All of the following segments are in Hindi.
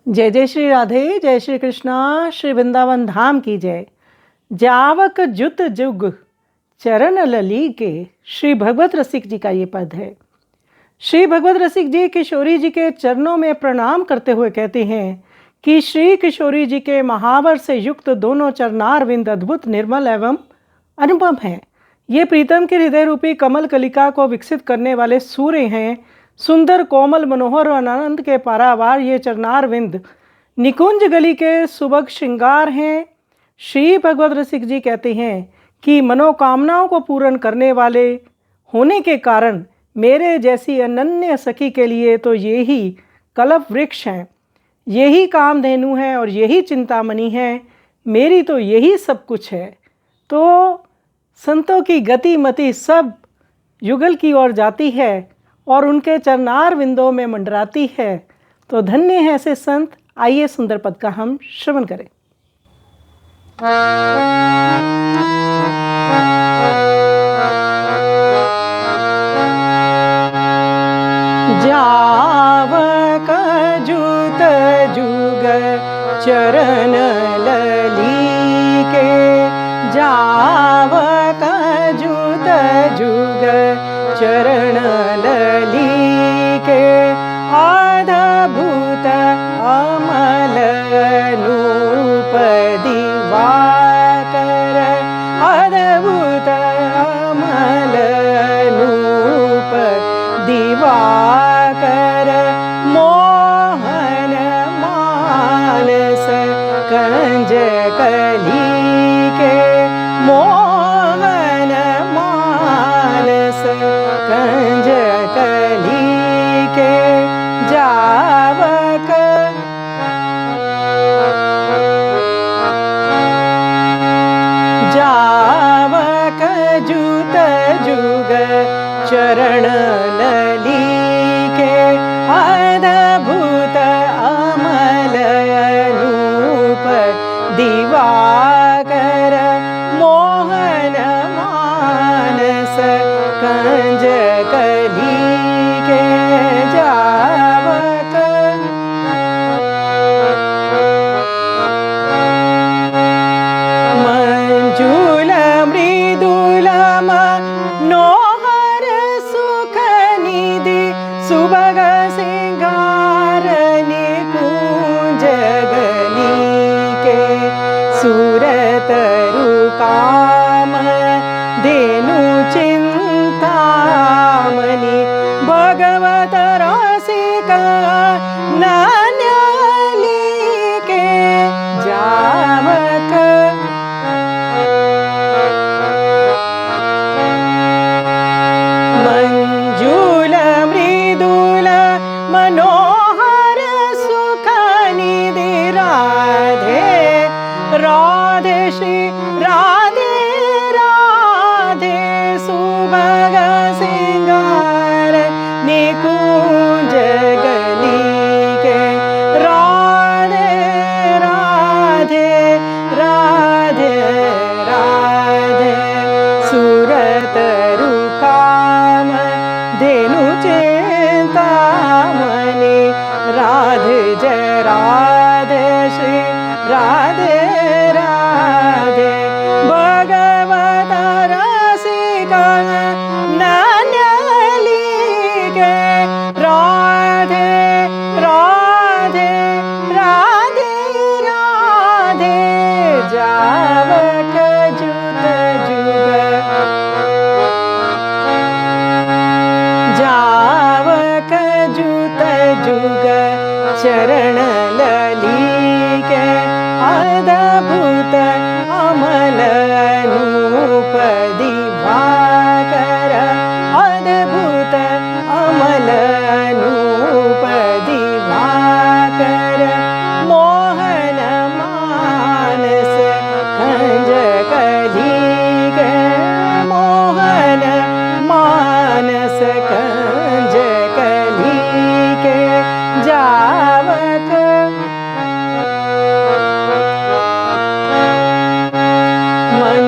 जय जय श्री राधे, जय श्री कृष्णा, श्री वृंदावन धाम की जय। जावक जुत जुग चरण लली के, श्री भगवत रसिक जी का ये पद है। श्री भगवत रसिक जी किशोरी जी के चरणों में प्रणाम करते हुए कहते हैं कि श्री किशोरी जी के महावर से युक्त दोनों चरणारविंद अद्भुत, निर्मल एवं अनुपम हैं। ये प्रीतम के हृदय रूपी कमल कलिका को विकसित करने वाले सूर्य हैं। सुंदर, कोमल, मनोहर और आनंद के पारावार ये चरणारविंद निकुंज गली के सुबह श्रृंगार हैं। श्री भगवत रसिक जी कहते हैं कि मनोकामनाओं को पूर्ण करने वाले होने के कारण मेरे जैसी अनन्य सखी के लिए तो यही कल्प वृक्ष हैं, यही कामधेनु है और यही चिंतामणि है। मेरी तो यही सब कुछ है। तो संतों की गति मति सब युगल की ओर जाती है और उनके चरणार विंदों में मंडराती है। तो धन्य है ऐसे संत। आइए सुंदर पद का हम श्रवण करें। जावक जुत जुग चरण लली के, जावक जुत जुग चरण लली के, अद्भुत अमल नूप दिवाकर, अद्भुत अमल नूप दिवाकर, मोहन मानस कंज कली के, मोहन मानस कंज कली के, जावक जावक जुत जुग चरण लली के, अद्भुत अमल नूप दिवाकर, मोहन मानस कंज कली के, जावक मंजुल मृदुल मनोहर सुख निधि, सुभग सिंगार निकुंज गली के, सूरतरु काम धेनु चिंतामणि, भगवत रसिका नान्यली के, जावक मंजुल मृदुल मनोहर सुख निधि, राधे राधे श्री राधे राधे, सुभग सिंगार निकुंज गली के, राधे राधे राधे राधे, सूरतरु काम धेनु चिंतामणि, राधे जय राधे श्री राधे राधे, भगवत रसिका नान्यली के, राधे राधे राधे राधे, जावक जुत जुग जावक जुत जुग चरण लली के, अद्भुत अमल नूप दिवाकर, अद्भुत अमल नूप दिवाकर, मोहन मानस कंज कली के, मोहन मानस कंज कली के, जावक मन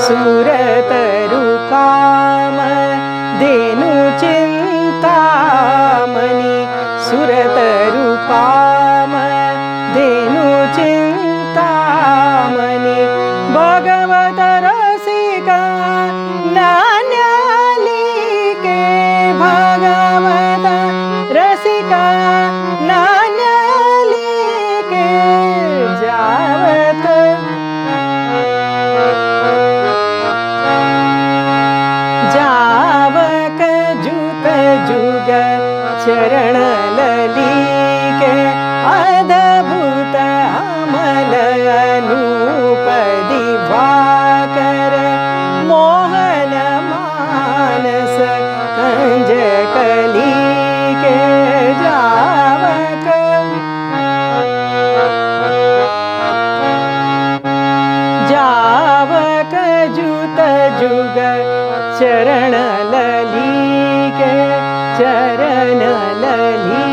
सुरतरु काम धेनु चिंतामणि सुरतरु काम धेनु चिंतामणि भगवत रसिका नान्यालिके भगवत रसिका नान्यालिके जावत जावक जुत जुग चरण ललिके अद्भुत अमल अनूप दिवाकर मोहन मानस कंज कलिके जावक जावक जुत जुग चरण ललिके चरण ललिके